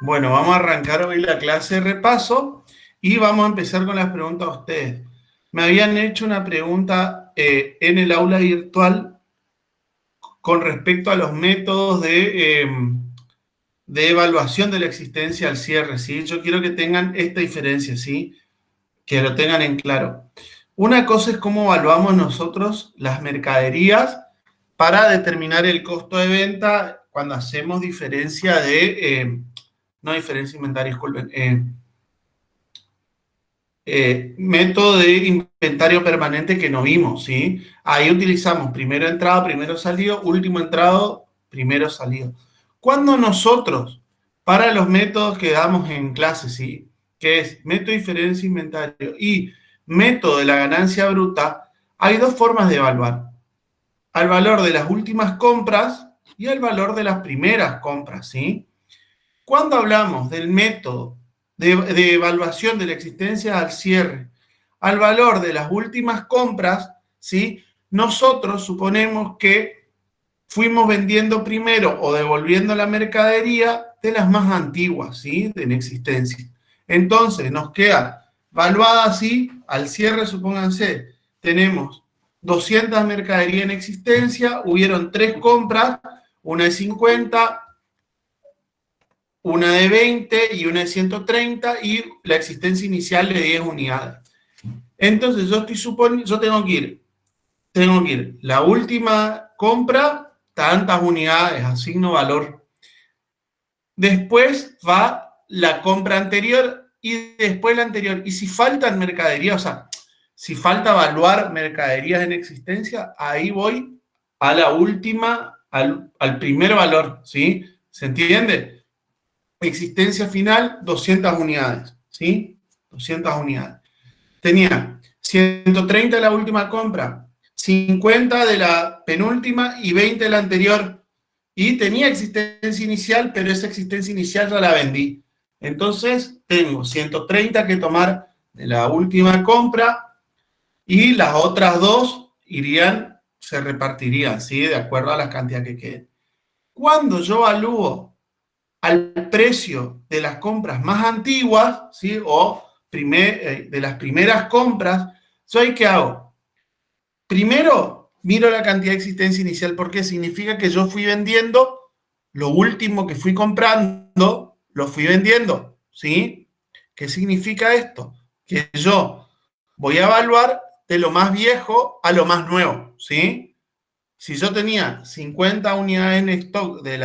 Bueno, vamos a arrancar hoy la clase de repaso y vamos a empezar con las preguntas a ustedes. Me habían hecho una pregunta en el aula virtual con respecto a los métodos de evaluación de la existencia al cierre, ¿sí? Yo quiero que tengan esta diferencia, ¿sí? Que lo tengan en claro. Una cosa es cómo evaluamos nosotros las mercaderías para determinar el costo de venta cuando hacemos diferencia no diferencia de inventario, disculpen, método de inventario permanente que no vimos, ¿sí? Ahí utilizamos primero entrado, primero salido, último entrado, primero salido. Cuando nosotros, para los métodos que damos en clase, ¿sí? Que es método de diferencia de inventario y método de la ganancia bruta, hay dos formas de evaluar. Al valor de las últimas compras y al valor de las primeras compras, ¿sí? Cuando hablamos del método de evaluación de la existencia al cierre, al valor de las últimas compras, ¿sí? Nosotros suponemos que fuimos vendiendo primero o devolviendo la mercadería de las más antiguas, ¿sí? De en existencia. Entonces, nos queda valuada así, al cierre, supónganse, tenemos 200 mercadería en existencia, hubieron 3 compras, una de 50, una de 20 y una de 130 y la existencia inicial de 10 unidades. Entonces yo estoy suponiendo, yo tengo que ir, la última compra, tantas unidades, asigno valor. Después va la compra anterior y después la anterior. Y si faltan mercaderías, o sea, si falta evaluar mercaderías en existencia, ahí voy a la última, al primer valor, ¿sí? ¿Se entiende? Existencia final, 200 unidades, ¿sí? 200 unidades. Tenía 130 de la última compra, 50 de la penúltima y 20 de la anterior. Y tenía existencia inicial, pero esa existencia inicial ya la vendí. Entonces, tengo 130 que tomar de la última compra y las otras dos se repartirían, ¿sí? De acuerdo a la cantidad que quede. Cuando yo evalúo al precio de las compras más antiguas, ¿sí? O de las primeras compras, ¿soy qué hago? Primero, miro la cantidad de existencia inicial, porque significa que yo fui vendiendo lo último que fui comprando, lo fui vendiendo, ¿sí? ¿Qué significa esto? Que yo voy a evaluar de lo más viejo a lo más nuevo, ¿sí? Si yo tenía 50 unidades en stock de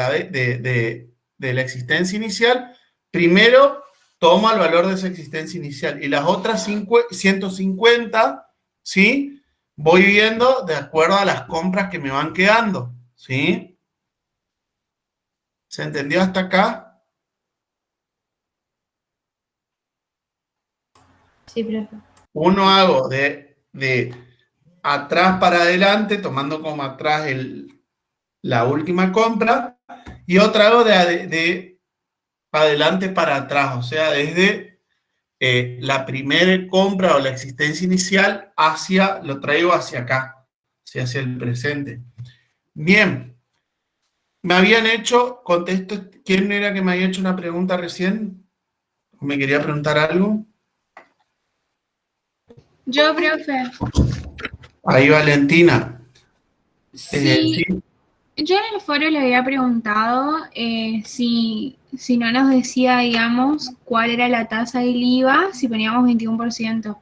la existencia inicial, primero tomo el valor de esa existencia inicial y las otras 150, ¿sí? Voy viendo de acuerdo a las compras que me van quedando, ¿sí? ¿Se entendió hasta acá? Sí, profe. Uno hago de atrás para adelante, tomando como atrás la última compra, y otra hago de adelante para atrás, o sea, desde la primera compra o la existencia inicial lo traigo hacia acá, hacia el presente. Bien, me habían hecho, contesto, ¿quién era que me había hecho una pregunta recién? ¿Me quería preguntar algo? Yo, profe, Ahí Valentina. sí, Sí, yo en el foro le había preguntado si no nos decía, digamos, cuál era la tasa del IVA si poníamos 21%.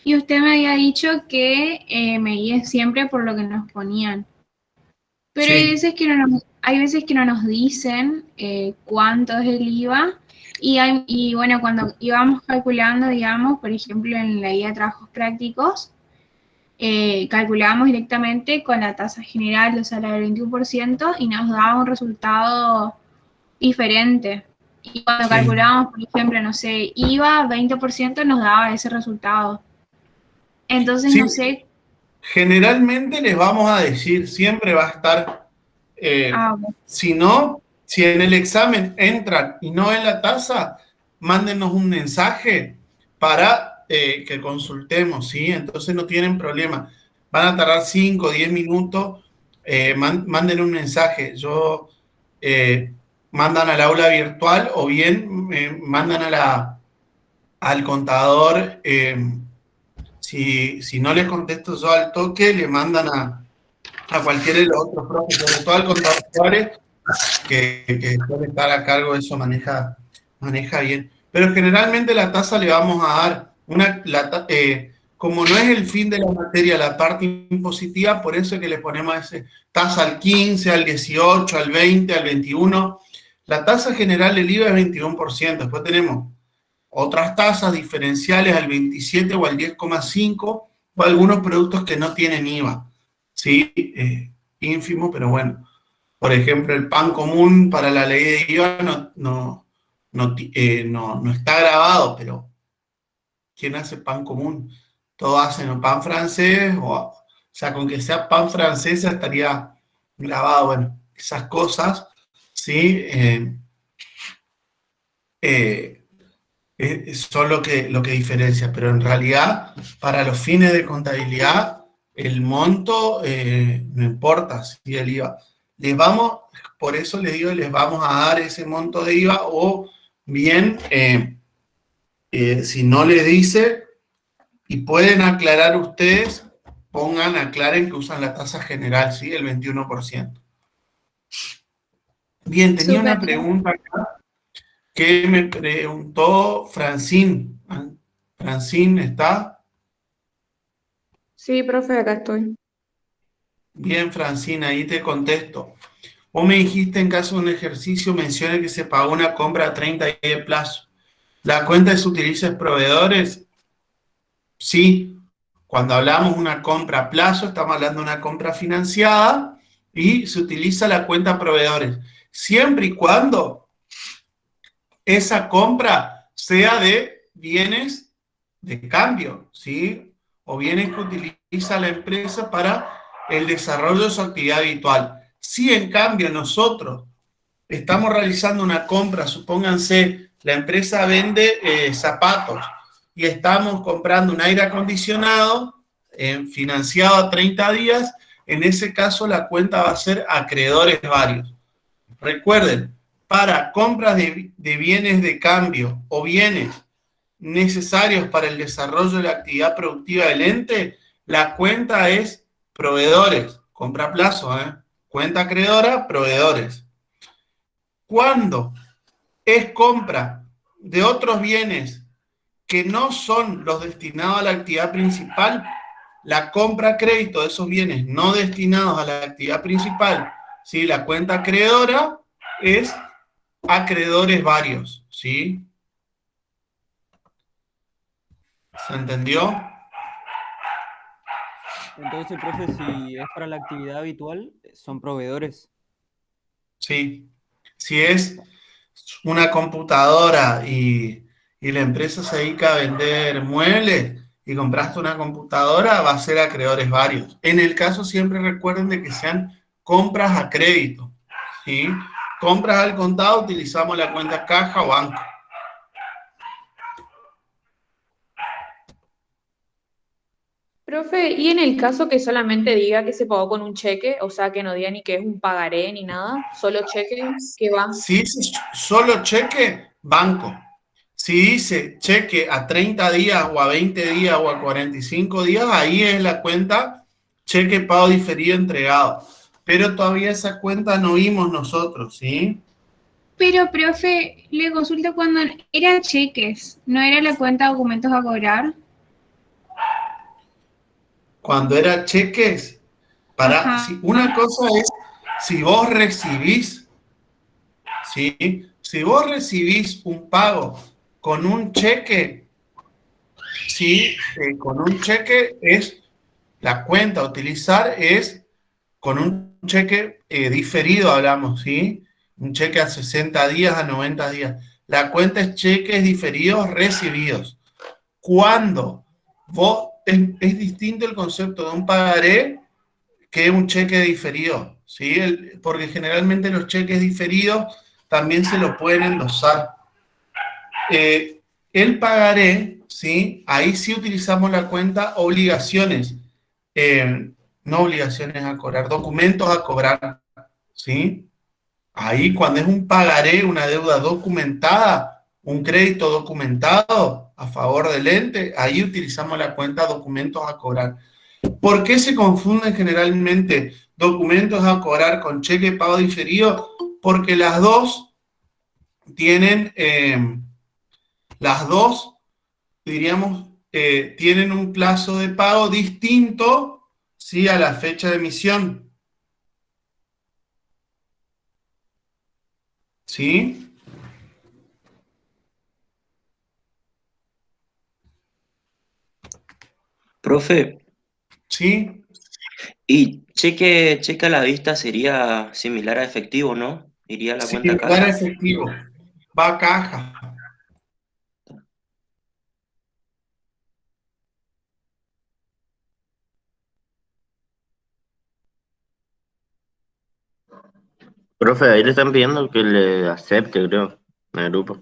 Y usted me había dicho que me guíe siempre por lo que nos ponían. Pero hay sí, veces que no nos dicen cuánto es el IVA. Y bueno, cuando íbamos calculando, digamos, por ejemplo, en la guía de trabajos prácticos, calculábamos directamente con la tasa general, o sea, la del 21%, y nos daba un resultado diferente. Y cuando sí. calculábamos, por ejemplo, no sé, IVA 20%, nos daba ese resultado. Entonces, Sí, no sé. generalmente les vamos a decir, siempre va a estar, Ah, bueno. si no, si en el examen entran y no en la tasa, mándenos un mensaje para que consultemos, ¿sí? Entonces no tienen problema. Van a tardar 5 o 10 minutos, manden un mensaje. Mandan al aula virtual o bien me mandan al contador, si no les contesto yo al toque, le mandan a cualquiera de los otros profes, sobre todo al contador Suárez, que suele estar a cargo de eso, maneja bien. Pero generalmente la tasa le vamos a dar, como no es el fin de la materia, la parte impositiva, por eso es que le ponemos tasa al 15, al 18, al 20, al 21. La tasa general del IVA es 21%, después tenemos otras tasas diferenciales al 27 o al 10,5 o algunos productos que no tienen IVA. ¿Sí? Ínfimo, pero bueno. Por ejemplo, el pan común para la ley de IVA no está grabado, pero ¿quién hace pan común? Todos hacen o pan francés, o sea, con que sea pan francés estaría grabado. Bueno, esas cosas, ¿sí? Son lo que diferencia, pero en realidad, para los fines de contabilidad, el monto no importa, si el IVA. Por eso les digo, les vamos a dar ese monto de IVA, o bien, si no les dice, y pueden aclarar ustedes, aclaren que usan la tasa general, ¿sí? El 21%. Bien, tenía una pregunta acá que me preguntó Francine. Francine, ¿está? Sí, profe, acá estoy. Bien, Francine, ahí te contesto. Vos me dijiste, en caso de un ejercicio, mencione que se pagó una compra a 30 días de plazo. ¿La cuenta se utiliza en proveedores? Sí. Cuando hablamos de una compra a plazo, estamos hablando de una compra financiada y se utiliza la cuenta proveedores. Siempre y cuando esa compra sea de bienes de cambio, ¿sí? O bienes que utiliza la empresa para el desarrollo de su actividad habitual. Si en cambio nosotros estamos realizando una compra, supónganse, la empresa vende zapatos y estamos comprando un aire acondicionado financiado a 30 días, en ese caso la cuenta va a ser acreedores varios. Recuerden, para compras de bienes de cambio o bienes necesarios para el desarrollo de la actividad productiva del ente, la cuenta es proveedores, compra a plazo, cuenta acreedora, proveedores. Cuando es compra de otros bienes que no son los destinados a la actividad principal, la compra a crédito de esos bienes no destinados a la actividad principal, ¿sí? La cuenta acreedora es acreedores varios, ¿sí? ¿Se entendió? Entonces, profe, si es para la actividad habitual, son proveedores. Sí. Si es una computadora y la empresa se dedica a vender muebles y compraste una computadora, va a ser acreedores varios. En el caso, siempre recuerden de que sean compras a crédito, ¿sí? Compras al contado, utilizamos la cuenta caja o banco. Profe, y en el caso que solamente diga que se pagó con un cheque, o sea, que no diga ni que es un pagaré ni nada, solo cheque, ¿qué va? Si dice solo cheque, banco. Si dice cheque a 30 días o a 20 días o a 45 días, ahí es la cuenta cheque pago diferido entregado. Pero todavía esa cuenta no vimos nosotros, ¿sí? Pero, profe, le consulto cuando era cheques, ¿no era la cuenta de documentos a cobrar? Cuando era cheques, Ajá. una cosa es si vos recibís, ¿sí? Si vos recibís un pago con un cheque, ¿sí? Con un cheque es la cuenta a utilizar es con un cheque diferido, hablamos, ¿sí? Un cheque a 60 días, a 90 días. La cuenta es cheques diferidos recibidos. Cuando es distinto el concepto de un pagaré que un cheque diferido, ¿sí? Porque generalmente los cheques diferidos también se lo pueden endosar. El pagaré, ¿sí? Ahí sí utilizamos la cuenta obligaciones, no obligaciones a cobrar, documentos a cobrar, ¿sí? Ahí cuando es un pagaré, una deuda documentada, un crédito documentado a favor del ente, ahí utilizamos la cuenta documentos a cobrar. ¿Por qué se confunden generalmente documentos a cobrar con cheque pago diferido? Porque las dos tienen, diríamos, tienen un plazo de pago distinto, ¿sí?, a la fecha de emisión. ¿Sí? Profe, ¿Sí? y cheque a la vista sería similar a efectivo, ¿no? Iría a la cuenta Similar a caja. efectivo. Va a caja. Profe, ahí le están pidiendo que le acepte, creo, en el grupo.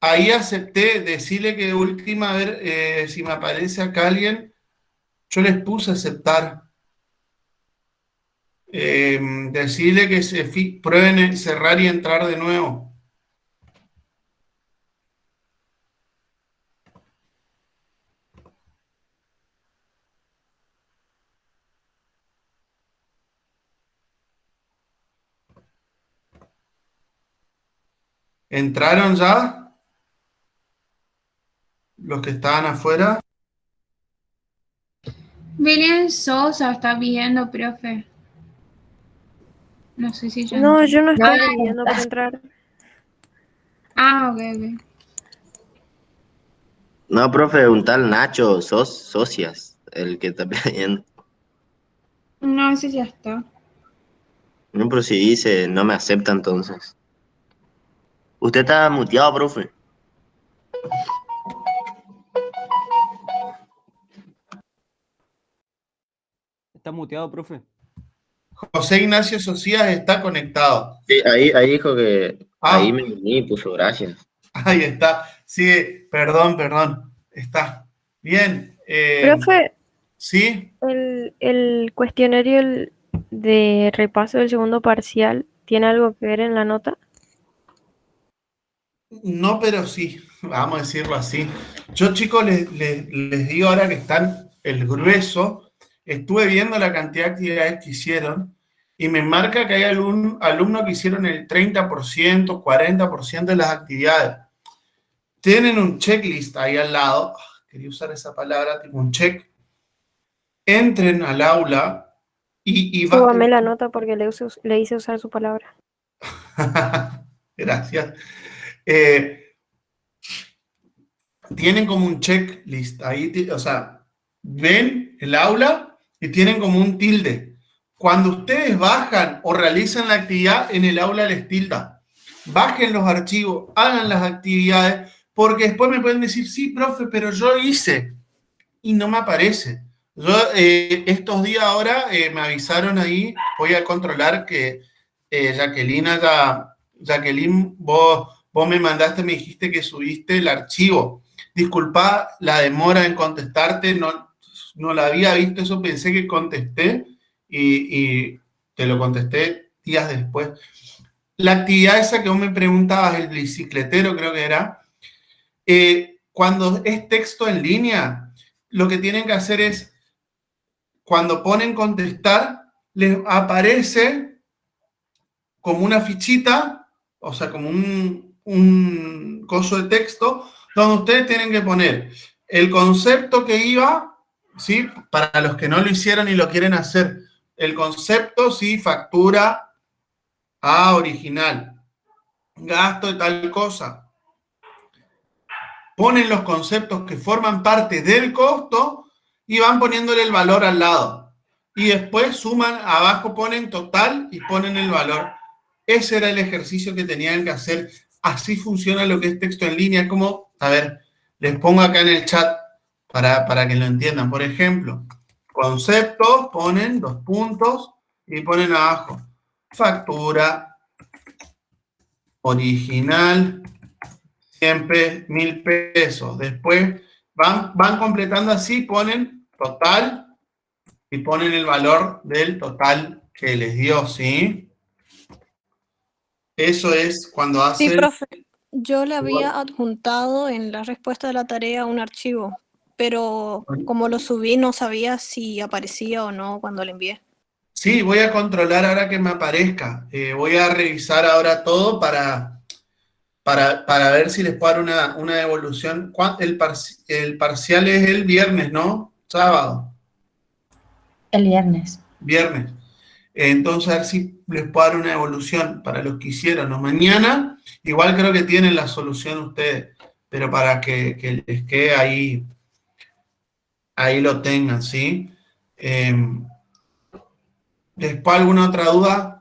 Ahí acepté, decirle que de última, a ver si me aparece acá alguien, yo les puse aceptar. Decirle que prueben cerrar y entrar de nuevo. ¿Entraron ya? Los que estaban afuera. Belén Sosa está pidiendo, profe. No sé si ya No, entró. yo no estoy No, pidiendo para entrar. Ah, ok. No, profe, un tal Nacho Socias, el que está pidiendo. No, ese ya está. No, pero si dice, no me acepta entonces. Usted está muteado, profe. Está muteado, profe. José Ignacio Socias está conectado. Sí, ahí dijo que ahí Ah, me uní, puso gracias. ahí está. Sí, perdón. Está. Bien. Profe, ¿Sí? el cuestionario de repaso del segundo parcial, ¿tiene algo que ver en la nota? No, pero sí. Vamos a decirlo así. Yo, chicos, les digo ahora que están el grueso. Estuve viendo la cantidad de actividades que hicieron y me marca que hay alumnos que hicieron el 30%, 40% de las actividades. Tienen un checklist ahí al lado. Quería usar esa palabra, tipo un check. Entren al aula y Súbame la nota porque le hice usar su palabra. Gracias. Tienen como un checklist ahí, o sea, ven el aula y tienen como un tilde. Cuando ustedes bajan o realizan la actividad, en el aula les tilda. Bajen los archivos, hagan las actividades, porque después me pueden decir, sí, profe, pero yo hice y no me aparece. Yo estos días ahora me avisaron ahí, voy a controlar que Jacqueline, vos me mandaste, me dijiste que subiste el archivo. Disculpa la demora en contestarte, no la había visto, eso pensé que contesté y te lo contesté días después. La actividad esa que vos me preguntabas, el bicicletero creo que era, cuando es texto en línea, lo que tienen que hacer es, cuando ponen contestar, les aparece como una fichita, o sea, como un coso de texto, donde ustedes tienen que poner el concepto que iba, ¿sí? Para los que no lo hicieron y lo quieren hacer, el concepto, ¿sí? Factura a original, gasto de tal cosa. Ponen los conceptos que forman parte del costo y van poniéndole el valor al lado. Y después suman, abajo ponen total y ponen el valor. Ese era el ejercicio que tenían que hacer. Así funciona lo que es texto en línea. Como, a ver, les pongo acá en el chat para que lo entiendan. Por ejemplo, conceptos, ponen 2 puntos y ponen abajo factura original, siempre 1.000 pesos. Después van completando así, ponen total y ponen el valor del total que les dio, ¿sí? Eso es cuando Sí, hacen... profe, yo le había adjuntado en la respuesta de la tarea un archivo, pero como lo subí no sabía si aparecía o no cuando lo envié. Sí, voy a controlar ahora que me aparezca. Voy a revisar ahora todo para ver si les puedo dar una devolución. El parcial es el viernes, ¿no? Sábado, El viernes. viernes. Entonces, a ver si les puedo dar una devolución para los que hicieron, ¿no? Mañana, igual creo que tienen la solución ustedes, pero para que les quede ahí lo tengan, ¿sí? Después, ¿alguna otra duda?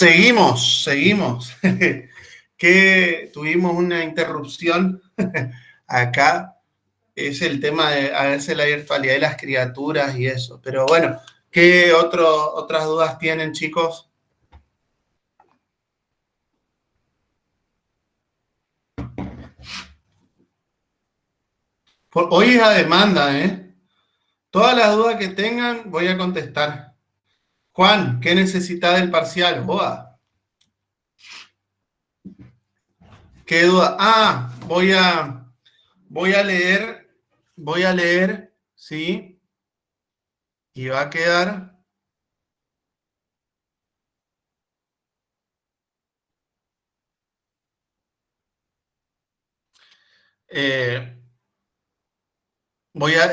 Seguimos. Que tuvimos una interrupción acá. Es el tema de a veces la virtualidad de las criaturas y eso. Pero bueno, ¿qué otras dudas tienen, chicos? Hoy es a demanda, ¿eh? Todas las dudas que tengan voy a contestar. Juan, ¿qué necesita del parcial? Boa. ¿Qué duda? Ah, voy a leer, ¿sí? Y va a quedar.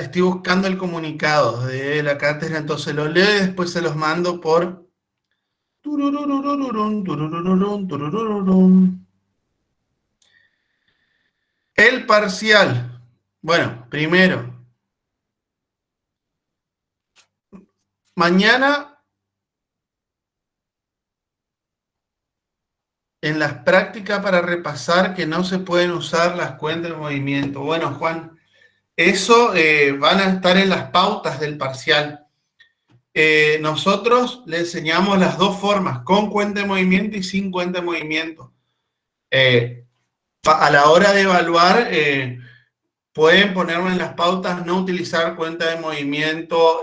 Estoy buscando el comunicado de la cátedra, entonces lo leo y después se los mando por. El parcial. Bueno, primero. Mañana, en las prácticas para repasar que no se pueden usar las cuentas de movimiento. Bueno, Juan, eso van a estar en las pautas del parcial. Nosotros le enseñamos las dos formas, con cuenta de movimiento y sin cuenta de movimiento. A la hora de evaluar, pueden ponerlo en las pautas, no utilizar cuenta de movimiento,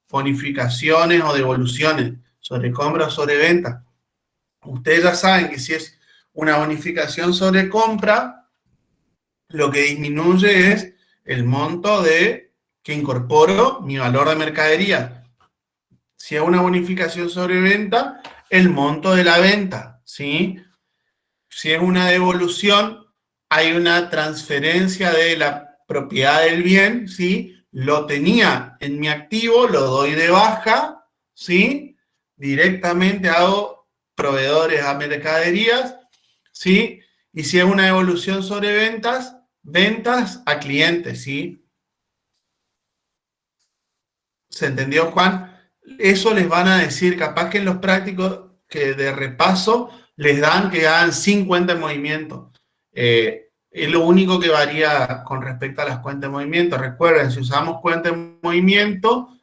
bonificaciones o devoluciones sobre compra o sobre venta. Ustedes ya saben que si es una bonificación sobre compra, lo que disminuye es el monto que incorporo mi valor de mercadería. Si es una bonificación sobre venta, el monto de la venta, ¿sí? Si es una devolución, hay una transferencia de la propiedad del bien, ¿sí? Lo tenía en mi activo, lo doy de baja, ¿sí? Directamente hago proveedores a mercaderías, ¿sí? Y si es una devolución sobre ventas, ventas a clientes, ¿sí? ¿Se entendió, Juan? Eso les van a decir, capaz que en los prácticos que de repaso les dan que hagan sin cuenta de movimiento. Es lo único que varía con respecto a las cuentas de movimiento. Recuerden, si usamos cuenta de movimiento,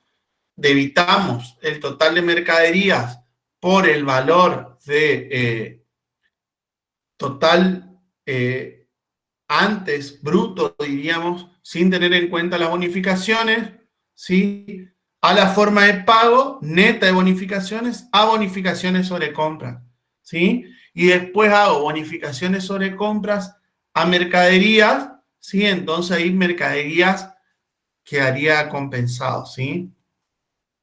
debitamos el total de mercaderías por el valor de total antes, bruto, diríamos, sin tener en cuenta las bonificaciones, ¿sí? A la forma de pago neta de bonificaciones a bonificaciones sobre compras, ¿sí? Y después hago bonificaciones sobre compras a mercaderías, ¿sí? Entonces ahí mercaderías quedaría compensado, ¿sí?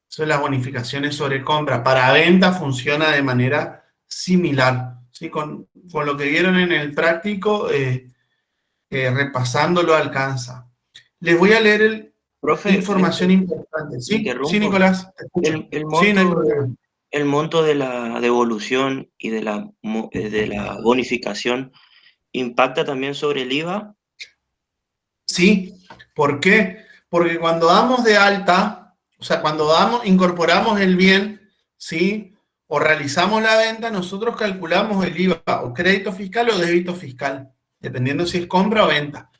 Son las bonificaciones sobre compra. Para venta funciona de manera similar, ¿sí? Con lo que vieron en el práctico, repasándolo alcanza. Les voy a leer Profe, información importante. ¿Sí? interrumpo. Sí, Nicolás, te escucho. El Sí, no hay monto, problema. el monto de la devolución y de la bonificación impacta también sobre el IVA. Sí, ¿por qué? Porque cuando damos de alta, o sea, cuando incorporamos el bien, ¿sí? O realizamos la venta, nosotros calculamos el IVA, o crédito fiscal o débito fiscal, dependiendo si es compra o venta.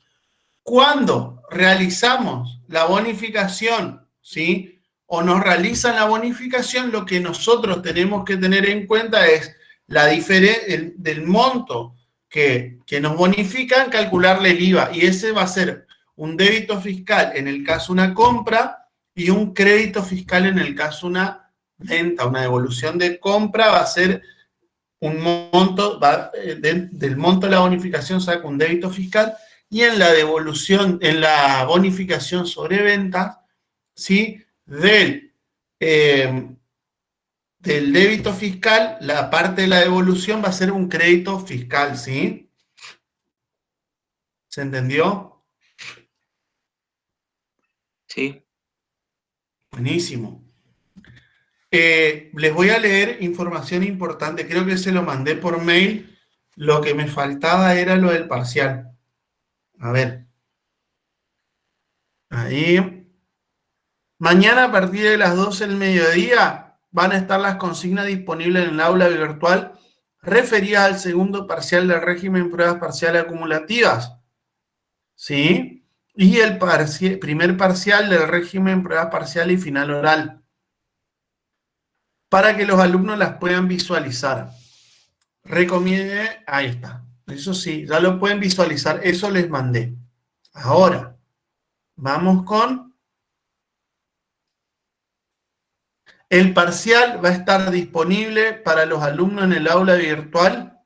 Cuando realizamos la bonificación, ¿sí? O nos realizan la bonificación, lo que nosotros tenemos que tener en cuenta es la diferencia del monto que nos bonifican, calcularle el IVA. Y ese va a ser un débito fiscal en el caso de una compra y un crédito fiscal en el caso de una venta. Una devolución de compra va a ser un monto, del monto de la bonificación saca un débito fiscal, y en la devolución, en la bonificación sobre ventas, ¿sí? Del débito fiscal, la parte de la devolución va a ser un crédito fiscal, ¿sí? ¿Se entendió? Sí. Buenísimo. Les voy a leer información importante, creo que se lo mandé por mail, lo que me faltaba era lo del parcial. A ver. Ahí. Mañana a partir de las 12 del mediodía van a estar las consignas disponibles en el aula virtual referidas al segundo parcial del régimen pruebas parciales acumulativas, ¿sí? Y el primer parcial del régimen pruebas parciales y final oral, para que los alumnos las puedan visualizar. Recomiende, ahí está, eso sí, ya lo pueden visualizar, eso les mandé. Ahora, vamos con... El parcial va a estar disponible para los alumnos en el aula virtual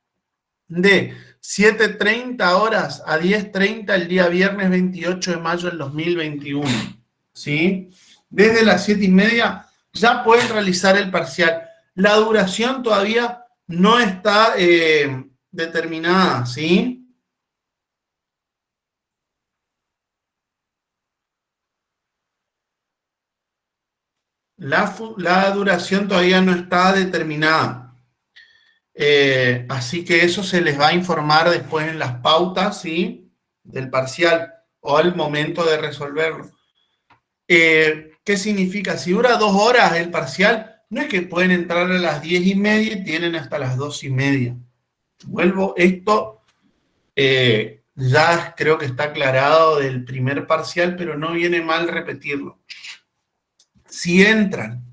de 7:30 horas a 10:30 el día viernes 28 de mayo del 2021. ¿Sí? Desde las 7:30 ya pueden realizar el parcial. La duración todavía no está determinada, ¿sí? La duración todavía no está determinada. Así que eso se les va a informar después en las pautas, ¿sí? Del parcial o al momento de resolverlo. ¿Qué significa? Si dura 2 horas el parcial, no es que pueden entrar a las 10:30 y tienen hasta las 2:30. Vuelvo, esto ya creo que está aclarado del primer parcial, pero no viene mal repetirlo. Si entran,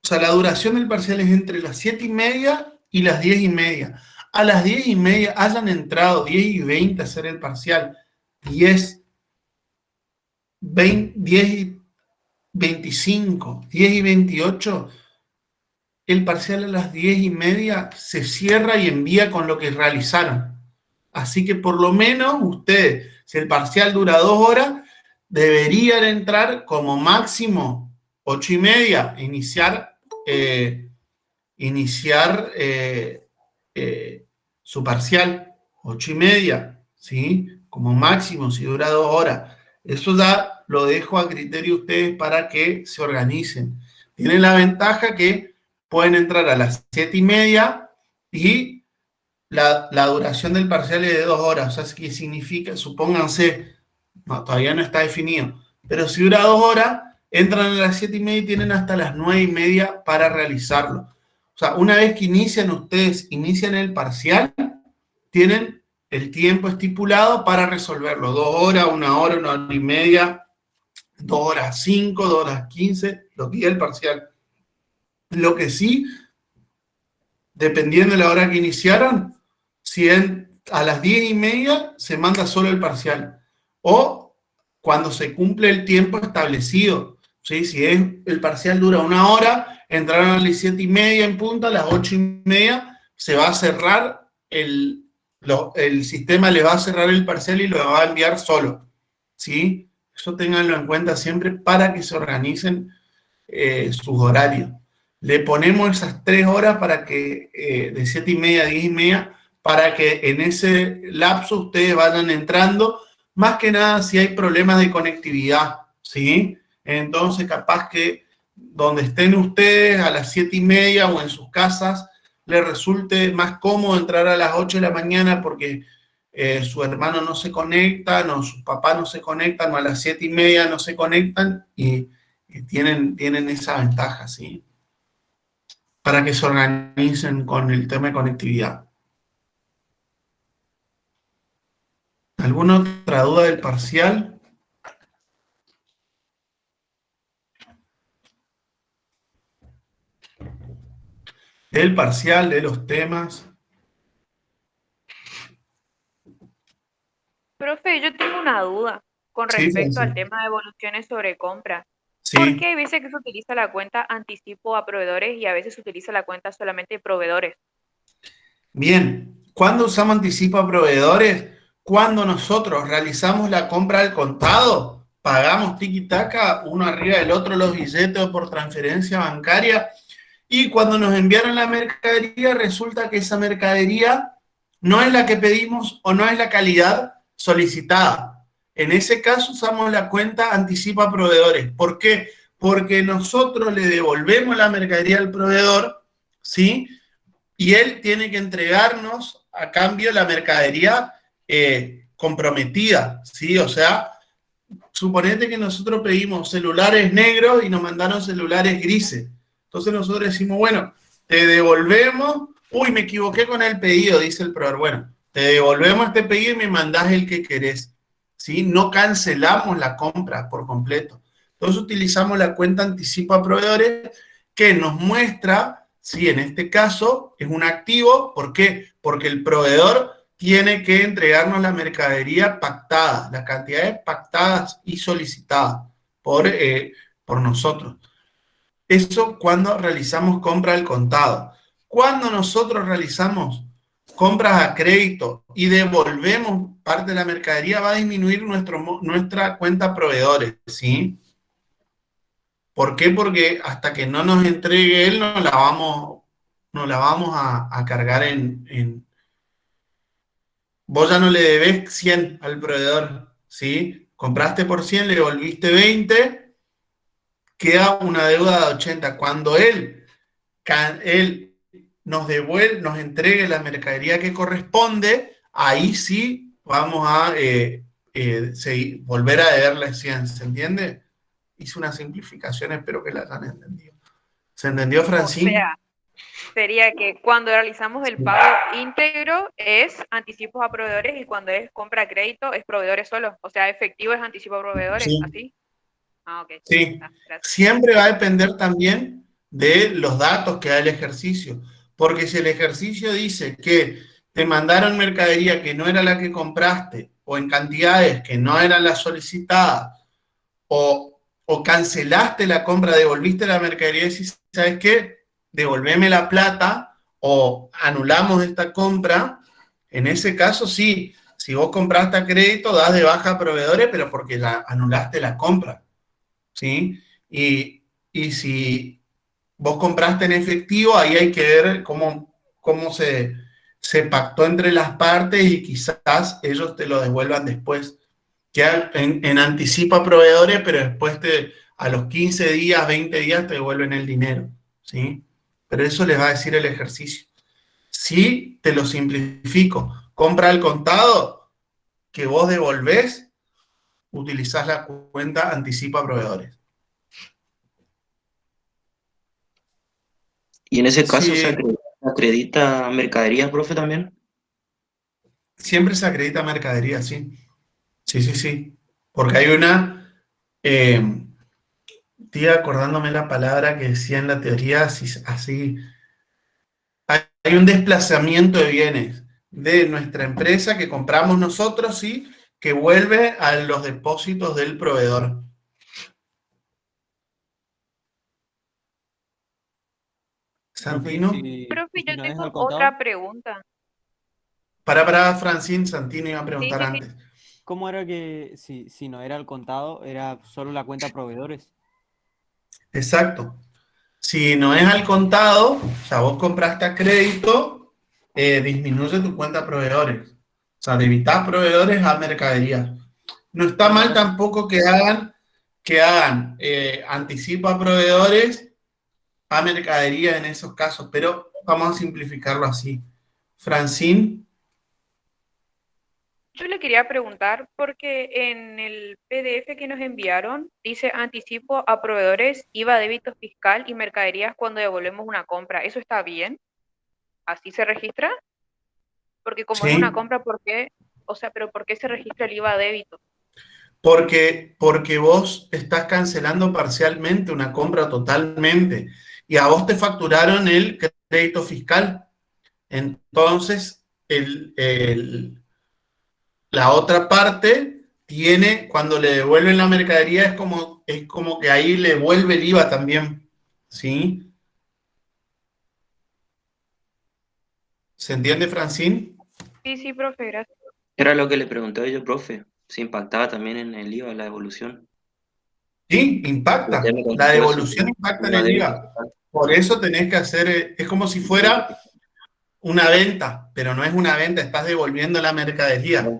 o sea, la duración del parcial es entre las 7:30 y las 10:30. A las 10:30 hayan entrado 10:20 a hacer el parcial, 10:25, 10:28, el parcial a las 10:30 se cierra y envía con lo que realizaron. Así que por lo menos ustedes, si el parcial dura 2 horas, deberían entrar como máximo 8:30, iniciar su parcial, 8:30, ¿sí? Como máximo, si dura 2 horas. Eso ya lo dejo a criterio de ustedes para que se organicen. Tienen la ventaja que pueden entrar a las 7:30 y la duración del parcial es de 2 horas. O sea, ¿qué significa? Supónganse, no, todavía no está definido, pero si dura 2 horas, entran a las 7:30 y tienen hasta las 9:30 para realizarlo. O sea, una vez que inician el parcial, tienen el tiempo estipulado para resolverlo. 2 horas, 1 hora, 1 hora y media, 2 horas 5, 2 horas 15, lo que diga el parcial. Lo que sí, dependiendo de la hora que iniciaron, si a las 10:30 se manda solo el parcial. O cuando se cumple el tiempo establecido. ¿Sí? Si el parcial dura 1 hora, entraron a las 7:30 en punto, a las 8:30 se va a cerrar el sistema, le va a cerrar el parcial y lo va a enviar solo. ¿Sí? Eso ténganlo en cuenta siempre para que se organicen sus horarios. Le ponemos esas 3 horas para que, de 7:30 a 10:30, para que en ese lapso ustedes vayan entrando, más que nada si hay problemas de conectividad, ¿sí? Entonces, capaz que donde estén ustedes a las 7:30 o en sus casas, les resulte más cómodo entrar a las 8 de la mañana porque su hermano no se conecta, o sus papás no se conectan, o a las 7:30 no se conectan y tienen esa ventaja, ¿sí? Para que se organicen con el tema de conectividad. ¿Alguna otra duda del parcial? Del parcial, de los temas. Profe, yo tengo una duda con Sí, respecto al Franci. tema de evoluciones sobre compra. Sí. ¿Por qué hay veces que se utiliza la cuenta anticipo a proveedores y a veces se utiliza la cuenta solamente de proveedores? Bien, ¿cuándo usamos anticipo a proveedores? Cuando nosotros realizamos la compra al contado, pagamos tiki-taka, uno arriba del otro los billetes o por transferencia bancaria, y cuando nos enviaron la mercadería, resulta que esa mercadería no es la que pedimos o no es la calidad solicitada. En ese caso usamos la cuenta anticipo a proveedores. ¿Por qué? Porque nosotros le devolvemos la mercadería al proveedor, ¿sí? Y él tiene que entregarnos a cambio la mercadería comprometida, ¿sí? O sea, suponete que nosotros pedimos celulares negros y nos mandaron celulares grises. Entonces nosotros decimos, bueno, te devolvemos, uy, me equivoqué con el pedido, dice el proveedor, bueno, te devolvemos este pedido y me mandás el que querés, ¿sí? No cancelamos la compra por completo. Entonces utilizamos la cuenta anticipo a proveedores que nos muestra si en este caso es un activo. ¿Por qué? Porque el proveedor tiene que entregarnos la mercadería pactada, las cantidades pactadas y solicitadas por nosotros. Eso cuando realizamos compra al contado. Cuando nosotros realizamos compras a crédito y devolvemos parte de la mercadería, va a disminuir nuestra cuenta proveedores, ¿sí? ¿Por qué? Porque hasta que no nos entregue él, no la vamos a cargar en... Vos ya no le debés 100 al proveedor, ¿sí? Compraste por 100, le devolviste 20, queda una deuda de 80. Cuando él nos entregue la mercadería que corresponde, ahí sí vamos a volver a deberle 100, ¿se entiende? Hice una simplificación, espero que la hayan entendido. ¿Se entendió, Francine? O sea, sería que cuando realizamos el pago íntegro es anticipos a proveedores y cuando es compra a crédito es proveedores solo. O sea, efectivo es anticipo a proveedores, Sí. ¿así? Ah, ok. Sí. Gracias. Siempre va a depender también de los datos que da el ejercicio. Porque si el ejercicio dice que te mandaron mercadería que no era la que compraste, o en cantidades que no eran las solicitadas, o cancelaste la compra, devolviste la mercadería y decís, ¿sabes qué? Devolveme la plata o anulamos esta compra. En ese caso, sí, si vos compraste a crédito, das de baja a proveedores, pero porque anulaste la compra, ¿sí? Y si vos compraste en efectivo, ahí hay que ver cómo se pactó entre las partes y quizás ellos te lo devuelvan después. Ya en anticipo a proveedores, pero después a los 15 días, 20 días te devuelven el dinero, ¿sí? Pero eso les va a decir el ejercicio. Si te lo simplifico, compra al contado que vos devolvés, utilizás la cuenta anticipo a proveedores. Y en ese caso Sí. se acredita mercadería, profe, también. Siempre se acredita mercadería, sí. Sí. Porque hay estoy acordándome la palabra que decía en la teoría, así, hay un desplazamiento de bienes de nuestra empresa que compramos nosotros, sí, que vuelve a los depósitos del proveedor. Santino. Profe, yo no es tengo al contado, otra pregunta. Para, Francine, Santino iba a preguntar Sí. antes. ¿cómo era que si no era al contado, era solo la cuenta proveedores? Exacto. Si no es al contado, o sea, vos compraste a crédito, disminuye tu cuenta proveedores. O sea, debitas proveedores a mercadería. No está mal tampoco que hagan anticipo a proveedores a mercadería en esos casos, pero vamos a simplificarlo así. Francine. Yo le quería preguntar porque en el PDF que nos enviaron dice anticipo a proveedores, IVA, débito fiscal y mercaderías cuando devolvemos una compra. ¿Eso está bien? ¿Así se registra? Porque como es Sí. una compra, ¿por qué? O sea, pero ¿por qué se registra el IVA débito? Porque vos estás cancelando parcialmente una compra totalmente y a vos te facturaron el crédito fiscal. Entonces, la otra parte tiene, cuando le devuelven la mercadería, es como que ahí le vuelve el IVA también, ¿sí? ¿Se entiende, Francine? Sí, profe, gracias. Era lo que le pregunté yo, profe. Si impactaba también en el IVA la devolución. Sí, impacta. La devolución impacta en el IVA. Por eso tenés que hacer, es como si fuera una venta, pero no es una venta, estás devolviendo la mercadería.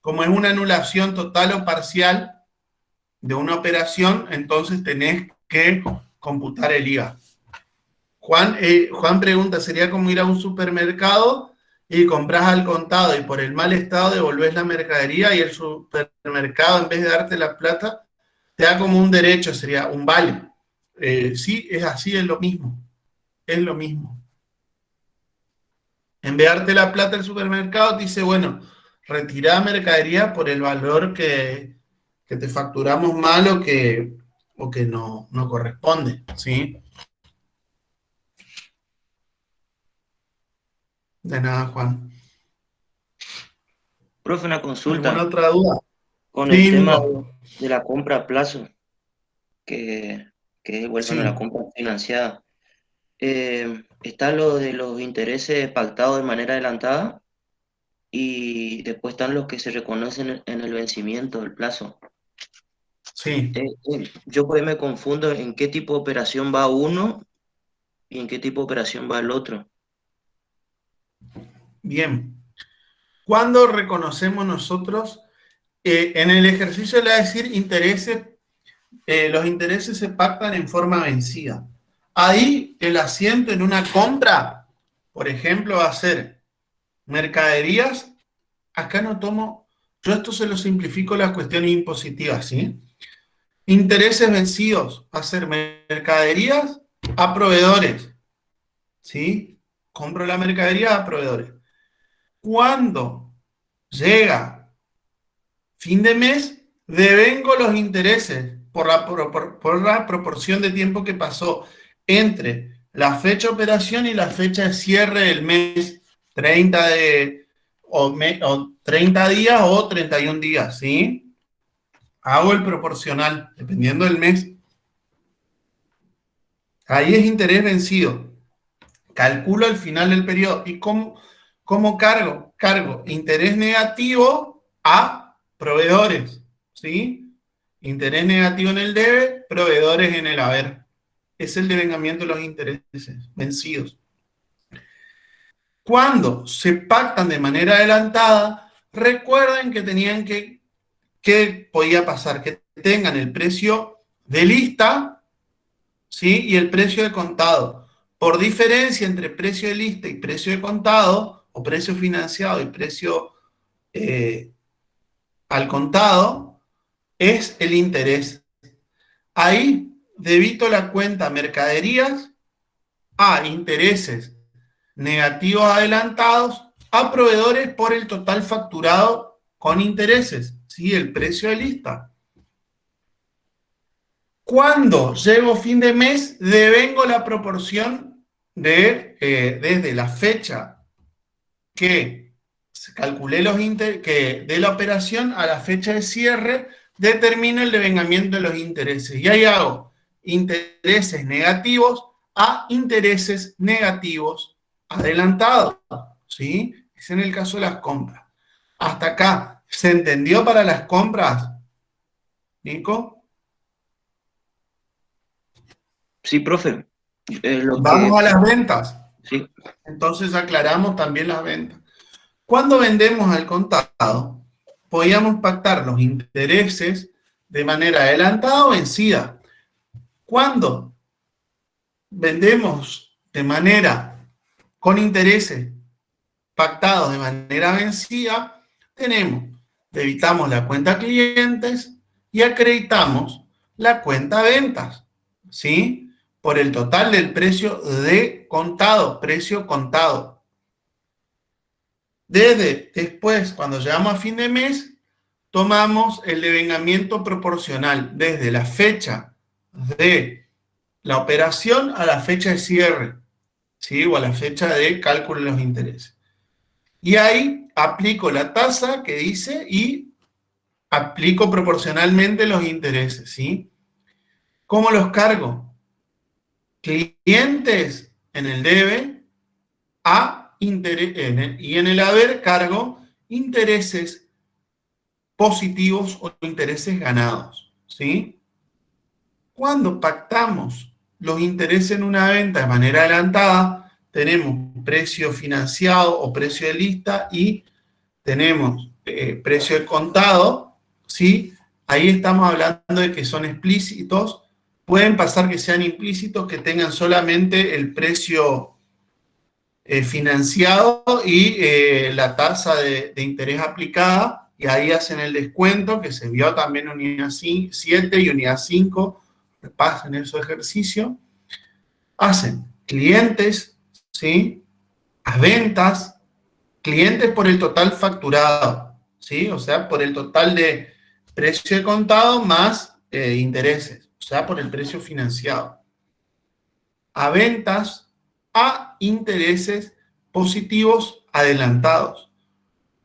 Como es una anulación total o parcial de una operación, entonces tenés que computar el IVA. Juan pregunta, ¿sería como ir a un supermercado y compras al contado y por el mal estado devolvés la mercadería y el supermercado, en vez de darte la plata, te da como un derecho, sería un vale? sí, es así, es lo mismo. Es lo mismo. En vez de darte la plata del supermercado, te dice, bueno, retirá mercadería por el valor que te facturamos mal o que no corresponde, ¿sí? De nada, Juan. Profe, una ¿Alguna consulta otra duda? con Sí, el tema mira, de la compra a plazo, que es, bueno, la sí, compra financiada. Está lo de los intereses pactados de manera adelantada y después están los que se reconocen en el vencimiento del plazo. sí. Yo por ahí me confundo en qué tipo de operación va uno y en qué tipo de operación va el otro. Bien. ¿Cuándo reconocemos nosotros? En el ejercicio le va a decir intereses, los intereses se pactan en forma vencida. Ahí el asiento en una compra, por ejemplo, va a ser mercaderías. Acá no tomo, yo esto se lo simplifico las cuestiones impositivas, ¿sí? Intereses vencidos, va a ser mercaderías a proveedores, ¿sí? Compro la mercadería a proveedores. Cuando llega fin de mes, devengo los intereses por la proporción de tiempo que pasó entre la fecha de operación y la fecha de cierre del mes, 30 o 30 días o 31 días, ¿sí? Hago el proporcional, dependiendo del mes. Ahí es interés vencido. Calculo el final del periodo. ¿Y cómo cargo? Cargo interés negativo a proveedores, ¿sí? Interés negativo en el debe, proveedores en el haber. Es el devengamiento de los intereses vencidos. Cuando se pactan de manera adelantada, recuerden que tenían ¿qué podía pasar? Que tengan el precio de lista, ¿sí? Y el precio de contado. Por diferencia entre precio de lista y precio de contado, o precio financiado y precio al contado, es el interés. Ahí debito la cuenta mercaderías a intereses negativos adelantados a proveedores por el total facturado con intereses, ¿sí? El precio de lista. Cuando llego fin de mes, devengo la proporción desde la fecha que calculé que de la operación a la fecha de cierre, determino el devengamiento de los intereses. Y ahí hago intereses negativos a intereses negativos adelantados, ¿sí? Es en el caso de las compras. Hasta acá, ¿se entendió para las compras, Nico? Sí, profe. Vamos a las ventas. Sí. Entonces aclaramos también las ventas. Cuando vendemos al contado, podíamos pactar los intereses de manera adelantada o vencida. Cuando vendemos de manera con intereses pactados de manera vencida, debitamos la cuenta clientes y acreditamos la cuenta ventas, ¿sí? Por el total del precio de contado, precio contado. Después, cuando llegamos a fin de mes, tomamos el devengamiento proporcional desde la fecha de la operación a la fecha de cierre, ¿sí? O a la fecha de cálculo de los intereses. Y ahí aplico la tasa que dice y aplico proporcionalmente los intereses, ¿sí? ¿Cómo los cargo? Clientes en el debe y en el haber cargo intereses positivos o intereses ganados, ¿sí? Cuando pactamos los intereses en una venta de manera adelantada, tenemos precio financiado o precio de lista y tenemos precio de contado, ¿sí? Ahí estamos hablando de que son explícitos. Pueden pasar que sean implícitos, que tengan solamente el precio financiado y la tasa de interés aplicada, y ahí hacen el descuento que se vio también en unidad 7 y unidad 5, repasen esos ejercicios, hacen clientes, ¿sí? A ventas, clientes por el total facturado, ¿sí? O sea, por el total de precio de contado más intereses, o sea, por el precio financiado. A ventas, a intereses positivos adelantados.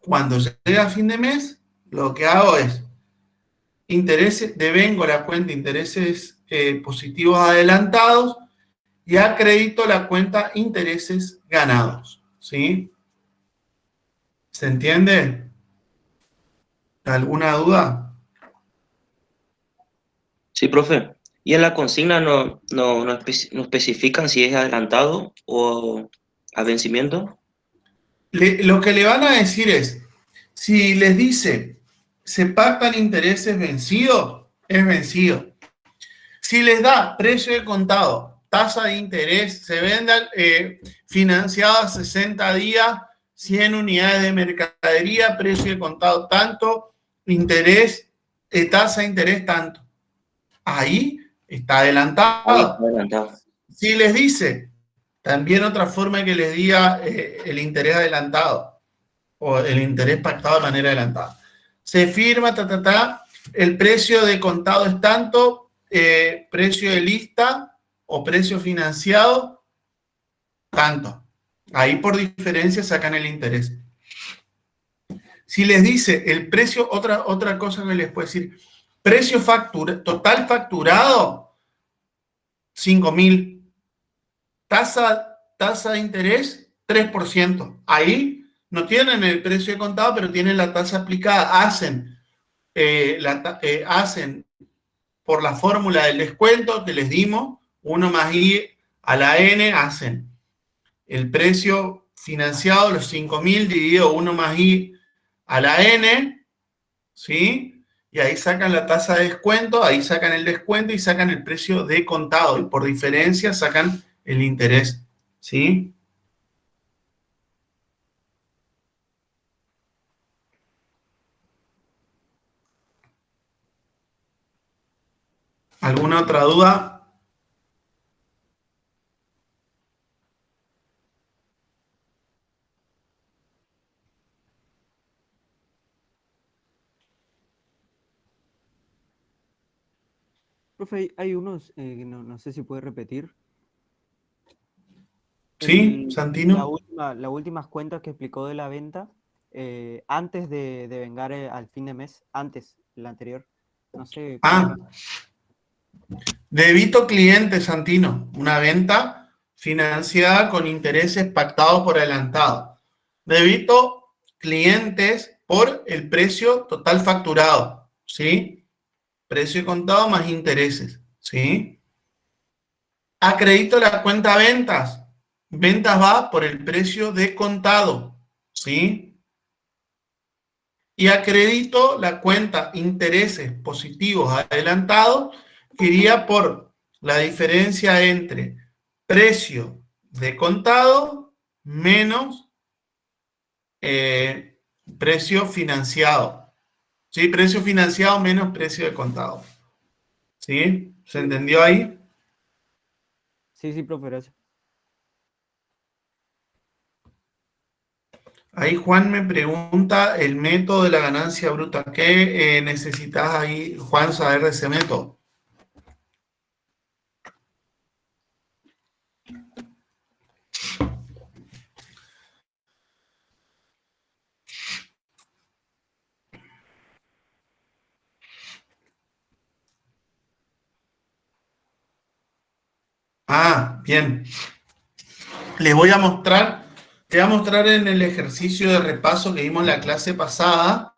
Cuando llega a fin de mes, lo que hago es intereses, devengo la cuenta intereses positivos adelantados y acredito la cuenta intereses ganados, ¿sí? ¿Se entiende? ¿Alguna duda? Sí, profe. Y en la consigna no especifican si es adelantado o a vencimiento. Lo que le van a decir es, si les dice, se pactan intereses vencidos, es vencido. Si les da precio de contado, tasa de interés, se vendan financiadas 60 días, 100 unidades de mercadería, precio de contado tanto, interés, tasa de interés tanto. Ahí está adelantado. Ahí está adelantado. Si les dice, también otra forma que les diga el interés adelantado o el interés pactado de manera adelantada. Se firma, el precio de contado es tanto, precio de lista o precio financiado, tanto. Ahí por diferencia sacan el interés. Si les dice el precio, otra cosa que les puedo decir, precio total facturado, 5.000. Tasa de interés, 3%. Ahí no tienen el precio de contado, pero tienen la tasa aplicada. Hacen por la fórmula del descuento que les dimos, 1 más I a la N, hacen el precio financiado, los 5.000 dividido 1 más I a la N, ¿sí? Y ahí sacan la tasa de descuento, ahí sacan el descuento y sacan el precio de contado. Y por diferencia sacan el interés, ¿sí? ¿Alguna otra duda? Profe, hay unos, no sé si puede repetir. ¿Sí, Santino? Las últimas cuentas que explicó de la venta, antes de vengar al fin de mes, antes, la anterior. No sé cómo era. Débito cliente, Santino. Una venta financiada con intereses pactados por adelantado. Débito clientes por el precio total facturado, ¿sí? Precio contado más intereses, ¿sí? Acredito la cuenta ventas. Ventas va por el precio de contado, ¿sí? Y acredito la cuenta intereses positivos adelantados, que iría por la diferencia entre precio de contado menos precio financiado. ¿Sí? Precio financiado menos precio de contado. ¿Sí? ¿Se entendió ahí? Sí, profe, gracias. Ahí Juan me pregunta el método de la ganancia bruta. ¿Qué necesitas ahí, Juan, saber de ese método? Ah, bien. Les voy a mostrar, te voy a mostrar en el ejercicio de repaso que vimos en la clase pasada,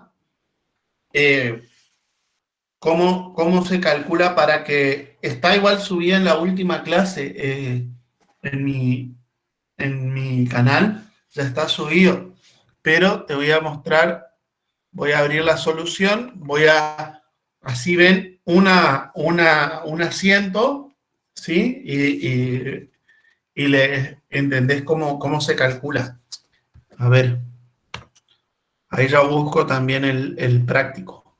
cómo se calcula para que, está igual subida en la última clase en mi canal, ya está subido, pero te voy a mostrar, voy a abrir la solución, así ven un asiento, ¿sí? Y le entendés cómo se calcula. A ver, ahí ya busco también el práctico.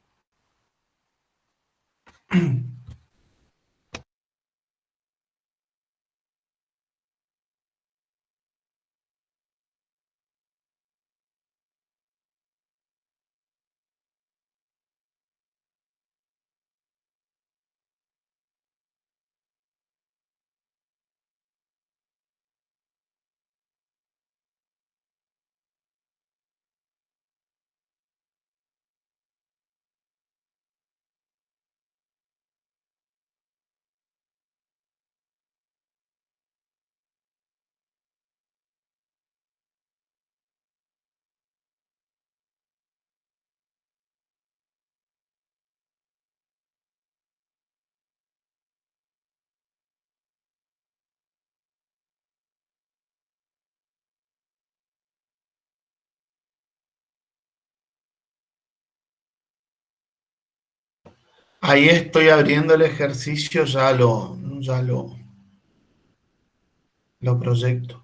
Ahí estoy abriendo el ejercicio, ya lo proyecto.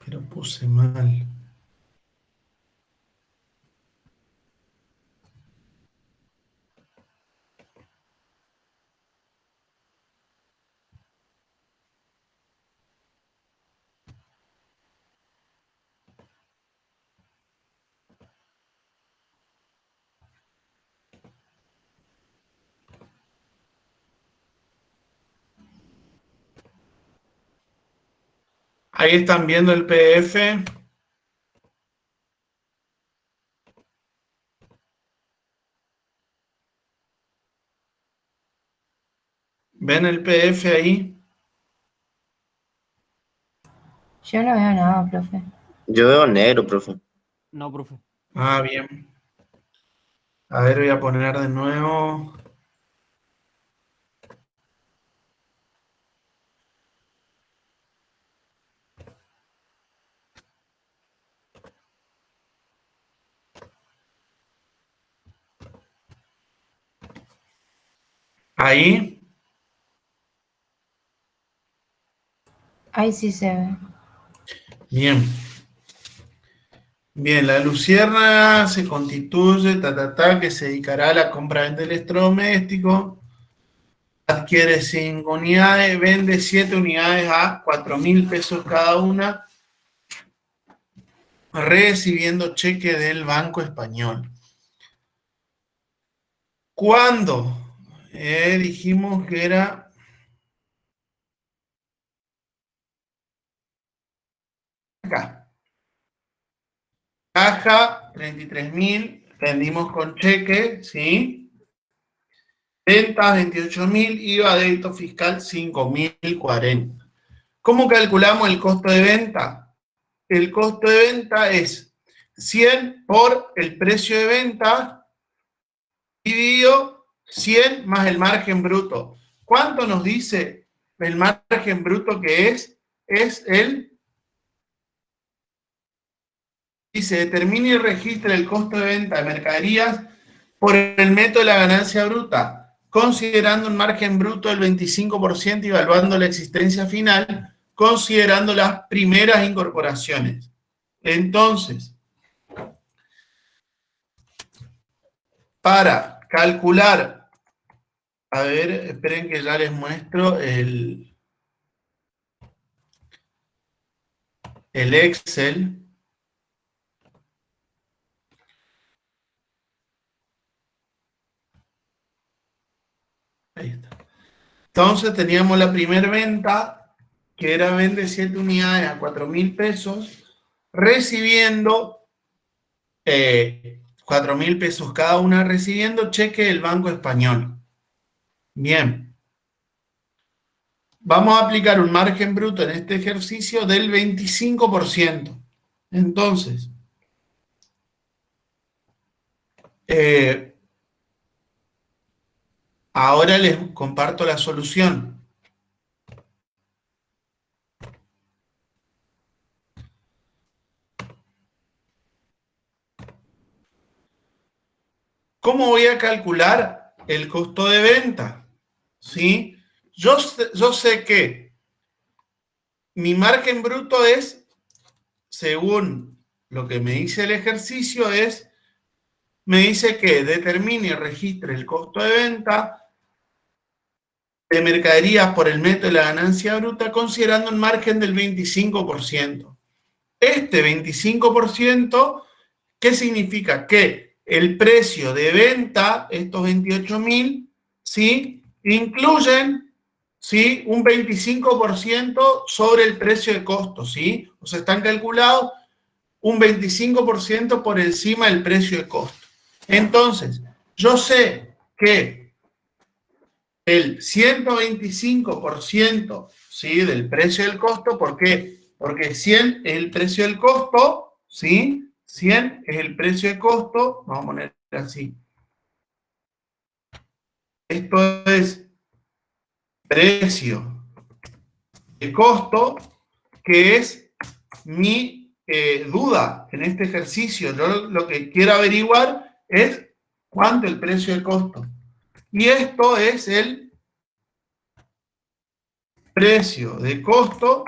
Pero puse mal. Ahí están viendo el PDF. ¿Ven el PDF ahí? Yo no veo nada, profe. Yo veo negro, profe. No, profe. Ah, bien. A ver, voy a poner de nuevo. Ahí. Ahí sí se ve. Bien. Bien, la luciérnaga se constituye, que se dedicará a la compra-venta de electrodomésticos. Adquiere 5 unidades, vende 7 unidades a 4.000 pesos cada una, recibiendo cheque del Banco Español. ¿Cuándo? Dijimos que era... Acá. Caja, 33.000, vendimos con cheque, ¿sí? Ventas, 28.000, IVA, débito fiscal, 5.040. ¿Cómo calculamos el costo de venta? El costo de venta es 100 por el precio de venta dividido 100 más el margen bruto. ¿Cuánto nos dice el margen bruto que es? Es el... Dice, determine y registre el costo de venta de mercaderías por el método de la ganancia bruta, considerando un margen bruto del 25% y evaluando la existencia final, considerando las primeras incorporaciones. Entonces, para calcular, a ver, esperen que ya les muestro el Excel. Ahí está. Entonces teníamos la primera venta, que era vende 7 unidades a 4.000 pesos, recibiendo 4.000 pesos cada una, recibiendo cheque del Banco Español. Bien. Vamos a aplicar un margen bruto en este ejercicio del 25%. Entonces, ahora les comparto la solución. ¿Cómo voy a calcular el costo de venta? ¿Sí? Yo sé que mi margen bruto es, según lo que me dice el ejercicio, me dice que determine y registre el costo de venta de mercaderías por el método de la ganancia bruta, considerando un margen del 25%. Este 25%, ¿qué significa? Que el precio de venta, estos 28.000, ¿sí? Incluyen, ¿sí? Un 25% sobre el precio de costo, ¿sí? O sea, están calculados un 25% por encima del precio de costo. Entonces, yo sé que el 125%, ¿sí?, del precio del costo. ¿Por qué? Porque 100 es el precio del costo, ¿sí? 100 es el precio de costo, vamos a poner así. Esto es precio de costo, que es mi duda en este ejercicio. Yo lo que quiero averiguar es cuánto el precio de costo. Y esto es el precio de costo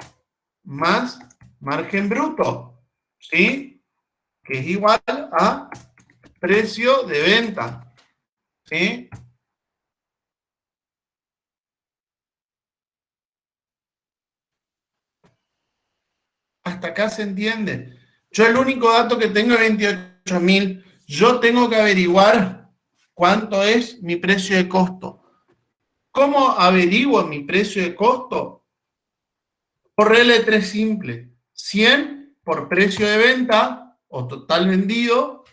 más margen bruto, ¿sí? Que es igual a precio de venta, ¿sí? Hasta acá se entiende. Yo el único dato que tengo es 28.000. Yo tengo que averiguar cuánto es mi precio de costo. ¿Cómo averiguo mi precio de costo? Por regla de 3 simple. 100 por precio de venta o total vendido,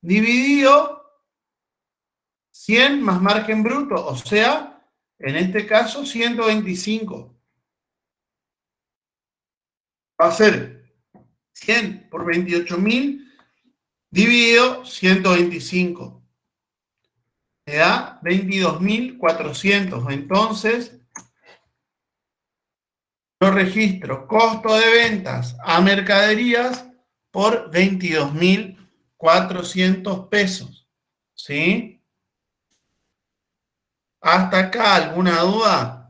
dividido 100 más margen bruto, o sea, en este caso 125. Va a ser 100 por 28.000 dividido 125. Me da 22.400. Entonces, yo registro costo de ventas a mercaderías por 22.400 pesos. ¿Sí? ¿Hasta acá alguna duda?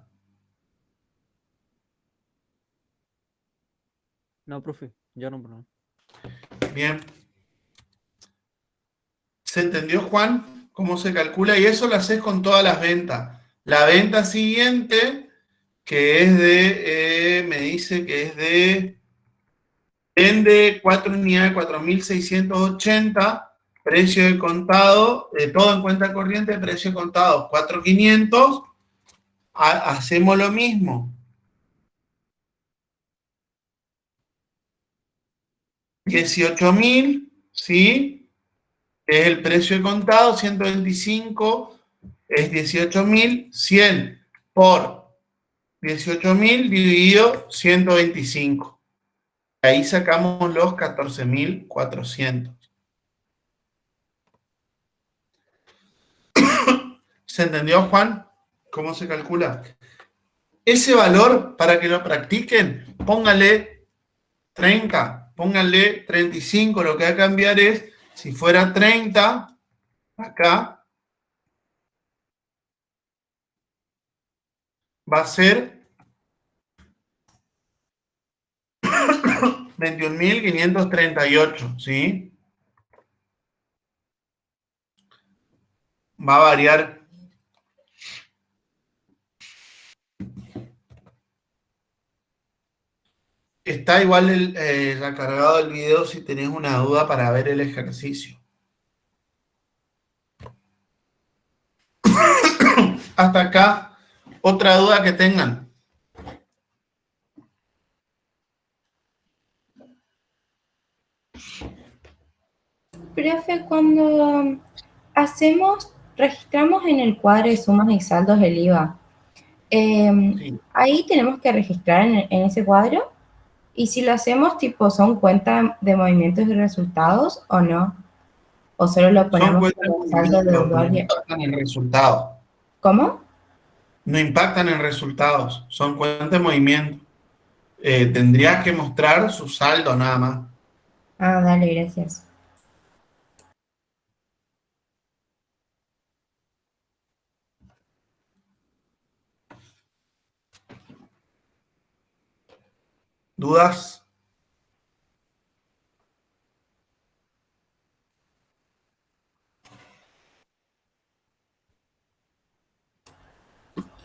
No, profe, yo no. Bien. ¿Se entendió, Juan? ¿Cómo se calcula? Y eso lo haces con todas las ventas. La venta siguiente, que es de, me dice que es de, vende 4 unidades, 4.680, precio de contado, todo en cuenta corriente, precio de contado, 4.500, hacemos lo mismo. 18.000, ¿sí? Es el precio de contado, 125 es 18.100 por 18.000 dividido 125. Ahí sacamos los 14.400. ¿Se entendió, Juan? ¿Cómo se calcula? Ese valor, para que lo practiquen, póngale 30, póngale 35. Lo que va a cambiar es, si fuera 30, acá, va a ser 21.538, ¿sí? Va a variar. Está igual recargado el video si tenés una duda para ver el ejercicio. Hasta acá, otra duda que tengan. Profe, cuando registramos en el cuadro de sumas y saldos el IVA, Sí. ahí tenemos que registrar en ese cuadro. Y si lo hacemos, tipo, ¿son cuentas de movimientos y resultados o no? ¿O solo lo Son ponemos cuentas de como saldo de movimiento, no usuario? impactan en resultados. ¿Cómo? No impactan en resultados, son cuentas de movimiento. Tendrías que mostrar su saldo nada más. Ah, dale, gracias. ¿Dudas?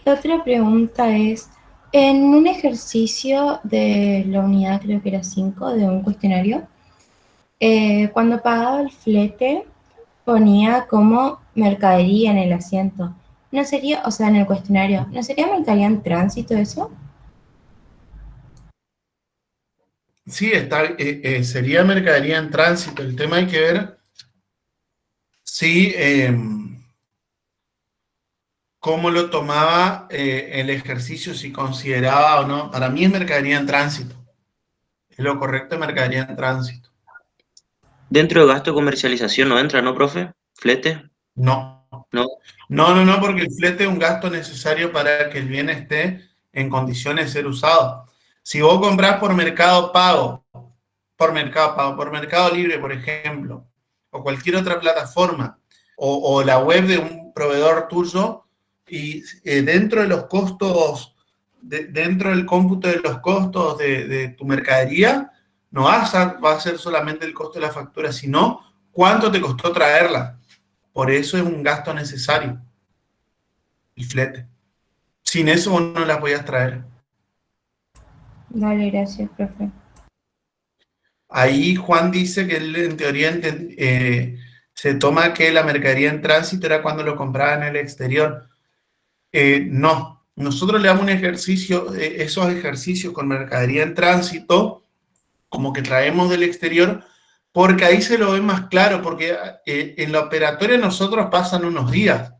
Y otra pregunta es, en un ejercicio de la unidad, creo que era 5, de un cuestionario, cuando pagaba el flete, ponía como mercadería en el asiento. ¿No sería, o sea, en el cuestionario, ¿no sería mercadería en tránsito eso? Sí, sería mercadería en tránsito. El tema hay que ver si cómo lo tomaba el ejercicio, si consideraba o no. Para mí es mercadería en tránsito. Es lo correcto, es mercadería en tránsito. Dentro de gasto de comercialización no entra, ¿no, profe? ¿Flete? No. No. No, porque el flete es un gasto necesario para que el bien esté en condiciones de ser usado. Si vos comprás por Mercado Pago, por Mercado Libre, por ejemplo, o cualquier otra plataforma, o la web de un proveedor tuyo, y dentro de los costos, dentro del cómputo de los costos de tu mercadería, no va a ser solamente el costo de la factura, sino cuánto te costó traerla. Por eso es un gasto necesario, el flete. Sin eso vos no la podías traer. Dale, gracias, profe. Ahí Juan dice que él en teoría se toma que la mercadería en tránsito era cuando lo compraba en el exterior. No, nosotros le damos un ejercicio, esos ejercicios con mercadería en tránsito, como que traemos del exterior, porque ahí se lo ve más claro, porque en la operatoria nosotros pasan unos días,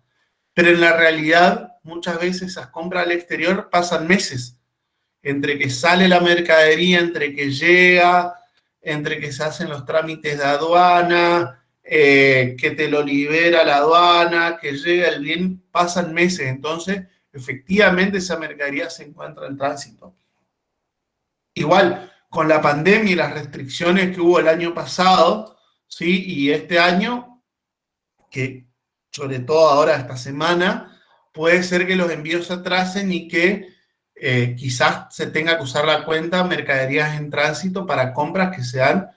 pero en la realidad muchas veces esas compras al exterior pasan meses, entre que sale la mercadería, entre que llega, entre que se hacen los trámites de aduana, que te lo libera la aduana, que llega el bien, pasan meses. Entonces, efectivamente, esa mercadería se encuentra en tránsito. Igual, con la pandemia y las restricciones que hubo el año pasado, ¿sí? Y este año, que sobre todo ahora esta semana, puede ser que los envíos se atrasen y que quizás se tenga que usar la cuenta mercaderías en tránsito para compras que sean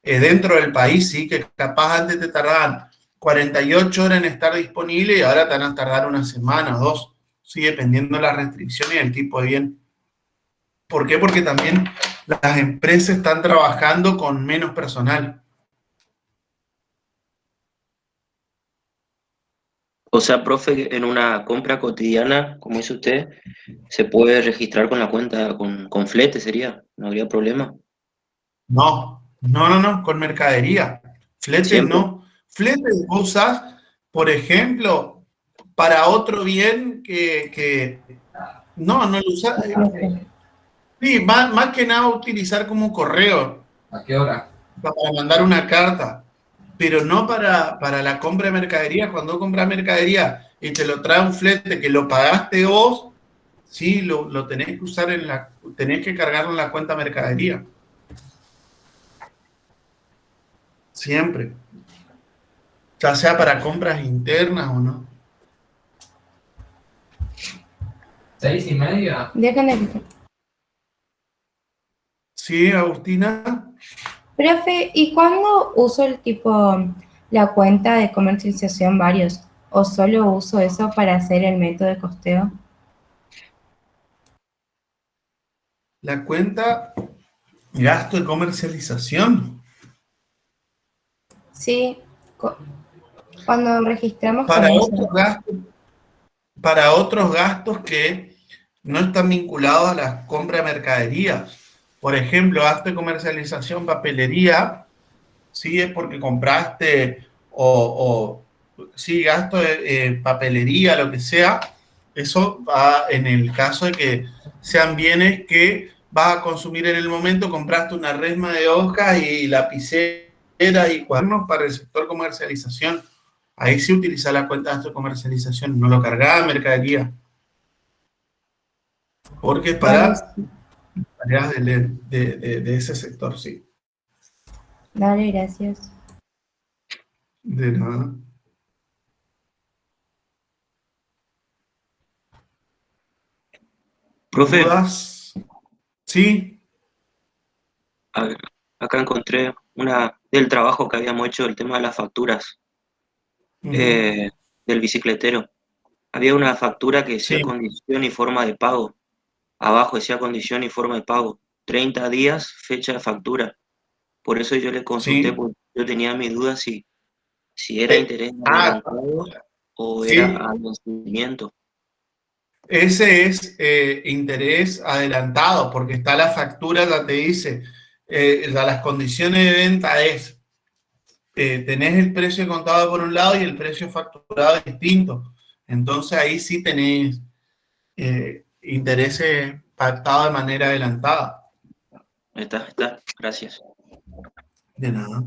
dentro del país, ¿sí? Que capaz antes te tardaban 48 horas en estar disponible y ahora te van a tardar una semana o dos, ¿sí? Dependiendo de las restricciones y el tipo de bien. ¿Por qué? Porque también las empresas están trabajando con menos personal. O sea, profe, en una compra cotidiana, como dice usted, se puede registrar con la cuenta, con flete sería, no habría problema. No, con mercadería. Flete Siempre. no. Flete vos usás, por ejemplo, para otro bien que no lo usás. Sí, más que nada utilizar como correo. ¿A qué hora? Para mandar una carta, pero no para la compra de mercadería. Cuando compras mercadería y te lo trae un flete que lo pagaste vos, sí, lo tenés que usar tenés que cargarlo en la cuenta mercadería. Siempre. Ya sea para compras internas o no. 6:30. Dejen de quitar. Sí, Agustina. Profe, ¿y cuándo uso la cuenta de comercialización varios? ¿O solo uso eso para hacer el método de costeo? La cuenta gasto de comercialización. Sí, cuando registramos Para con otros eso. gastos, para otros gastos que no están vinculados a la compra de mercaderías. Por ejemplo, gasto de comercialización, papelería, sí es porque compraste sí, gasto de papelería, lo que sea. Eso va en el caso de que sean bienes que vas a consumir en el momento. Compraste una resma de hojas y lapiceras y cuadernos para el sector comercialización. Ahí sí utiliza la cuenta de gasto de comercialización, no lo cargaba mercadería. Porque es para tareas de ese sector, sí. Dale, gracias. De nada. Profe, ¿Dudas? Sí. a ver, acá encontré una del trabajo que habíamos hecho, el tema de las facturas del bicicletero. Había una factura que decía Sí. condición y forma de pago. Abajo decía condición y forma de pago. 30 días, fecha de factura. Por eso yo le consulté, Sí. porque yo tenía mis dudas si era interés adelantado o sí. era al vencimiento. Ese es interés adelantado, porque está la factura, ya te dice, las condiciones de venta tenés el precio contado por un lado y el precio facturado distinto. Entonces ahí sí tenés intereses pactados de manera adelantada. Está, gracias. De nada.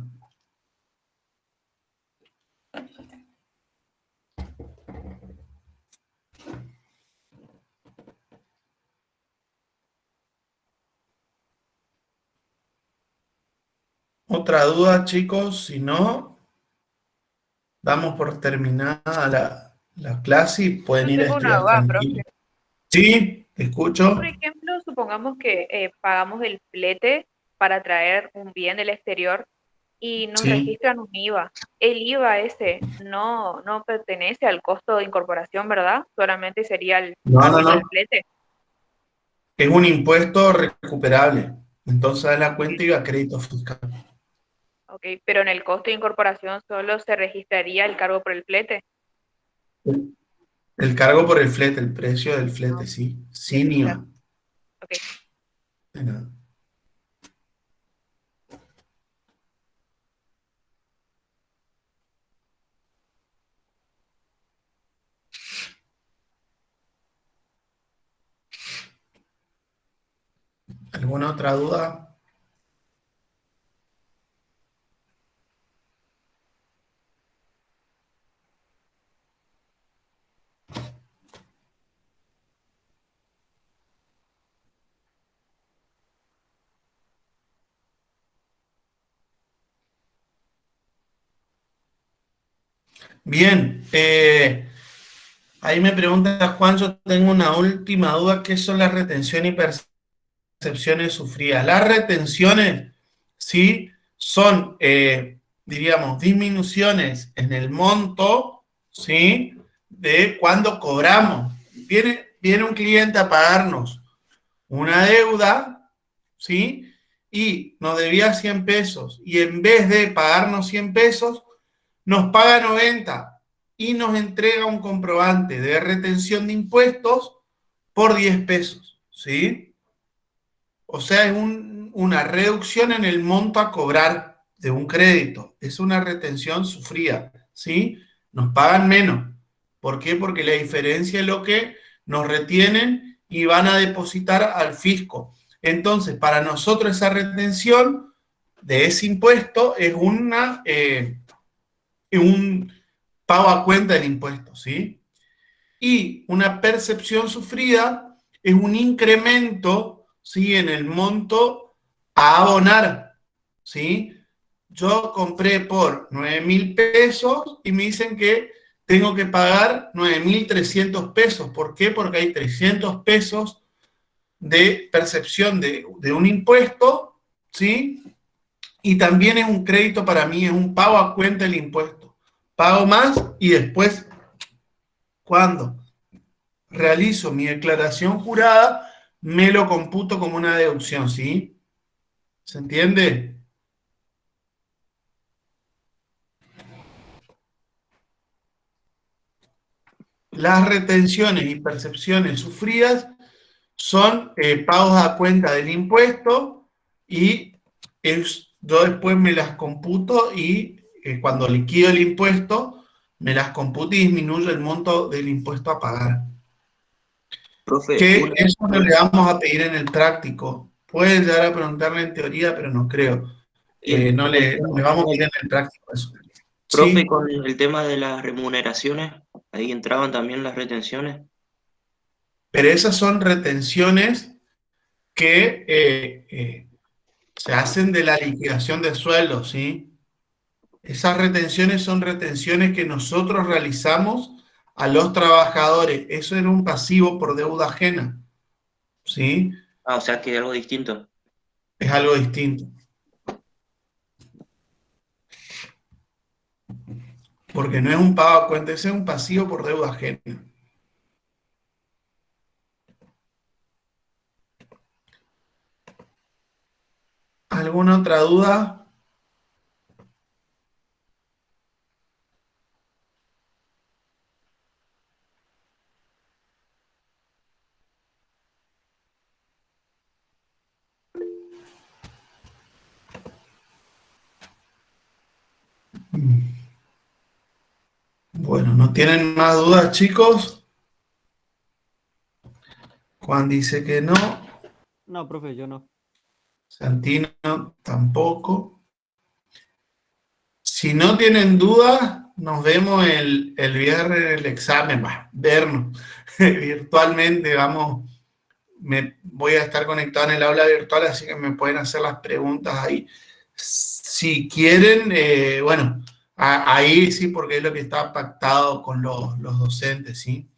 ¿Otra duda, chicos? Si no, damos por terminada la clase y pueden Yo ir a tengo una estudiar duda, profe. tranquilos. Sí, te Por escucho. ejemplo, supongamos que pagamos el flete para traer un bien del exterior y nos Sí. registran un IVA. El IVA ese no pertenece al costo de incorporación, ¿verdad? Solamente sería el No, no, cargo por no. el flete. Es un impuesto recuperable. Entonces da la cuenta y va a crédito fiscal. Ok, pero en el costo de incorporación solo se registraría el cargo por el flete. El cargo por el flete, el precio del No, flete, sí. Sin claro. IVA. Ok. De nada. ¿Alguna otra duda? Bien. Ahí me pregunta Juan, yo tengo una última duda. ¿Qué son las retenciones y percepciones sufridas? Las retenciones, sí, son, diríamos, disminuciones en el monto, sí, de cuando cobramos. Viene un cliente a pagarnos una deuda, ¿sí? Y nos debía 100 pesos. Y en vez de pagarnos 100 pesos, nos paga 90 y nos entrega un comprobante de retención de impuestos por 10 pesos, ¿sí? O sea, es una reducción en el monto a cobrar de un crédito. Es una retención sufrida, ¿sí? Nos pagan menos. ¿Por qué? Porque la diferencia es lo que nos retienen y van a depositar al fisco. Entonces, para nosotros esa retención de ese impuesto es un pago a cuenta del impuesto, ¿sí? Y una percepción sufrida es un incremento, ¿sí? En el monto a abonar, ¿sí? Yo compré por 9.000 pesos y me dicen que tengo que pagar 9.300 pesos. ¿Por qué? Porque hay 300 pesos de percepción de un impuesto, ¿sí? Y también es un crédito para mí, es un pago a cuenta del impuesto. Pago más y después, cuando realizo mi declaración jurada, me lo computo como una deducción, ¿sí? ¿Se entiende? Las retenciones y percepciones sufridas son pagos a cuenta del impuesto y yo después me las computo y cuando liquido el impuesto, me las computo y disminuyo el monto del impuesto a pagar. Profe, Que eso no le vamos a pedir en el práctico. Pueden llegar a preguntarle en teoría, pero no creo. No le vamos a pedir en el práctico eso. profe, Sí, con el tema de las remuneraciones, ahí entraban también las retenciones. pero esas son retenciones que se hacen de la liquidación de sueldos, ¿sí? Esas retenciones son retenciones que nosotros realizamos a los trabajadores. Eso era un pasivo por deuda ajena, ¿sí? Ah, o sea que algo distinto. Es algo distinto. Porque no es un pago a cuenta, ese es un pasivo por deuda ajena. ¿Alguna otra duda? Bueno, no ¿tienen más dudas, chicos? Juan dice que no. No, profe, yo no. Santino tampoco. Si no tienen dudas, nos vemos el viernes en el examen. Vernos virtualmente. Voy a estar conectado en el aula virtual, así que me pueden hacer las preguntas ahí. Si quieren, bueno, ahí sí, porque es lo que está pactado con los docentes, ¿sí?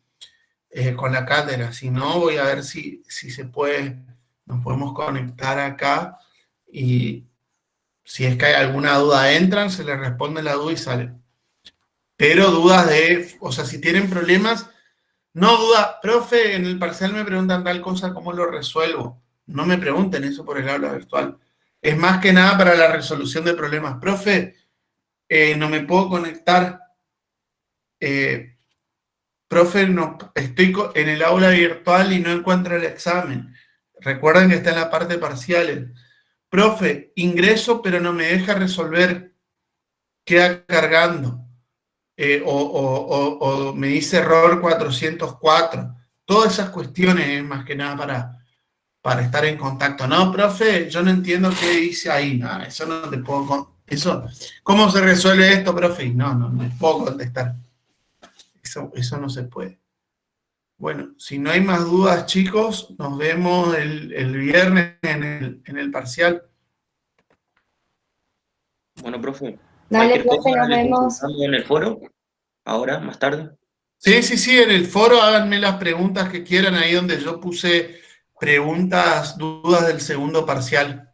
Con la cátedra. Si no, voy a ver si se puede, nos podemos conectar acá y si es que hay alguna duda, entran, se les responde la duda y salen. Pero dudas o sea, si tienen problemas, no duda, profe, en el parcial me preguntan tal cosa, ¿cómo lo resuelvo? No me pregunten eso por el aula virtual. Es más que nada para la resolución de problemas. Profe, no me puedo conectar. Profe, no, estoy en el aula virtual y no encuentro el examen. Recuerden que está en la parte de parciales. Profe, ingreso pero no me deja resolver. Queda cargando. O me dice error 404. Todas esas cuestiones es más que nada para estar en contacto. No, profe, yo no entiendo qué dice ahí. No, eso no te puedo... ¿Cómo se resuelve esto, profe? No puedo contestar. Eso no se puede. Bueno, si no hay más dudas, chicos, nos vemos el viernes en el parcial. Bueno, profe. Dale, Cualquier profe, cosa nos le vemos. contestamos en el foro, ahora, más tarde. Sí, en el foro háganme las preguntas que quieran, ahí donde yo puse preguntas, dudas del segundo parcial.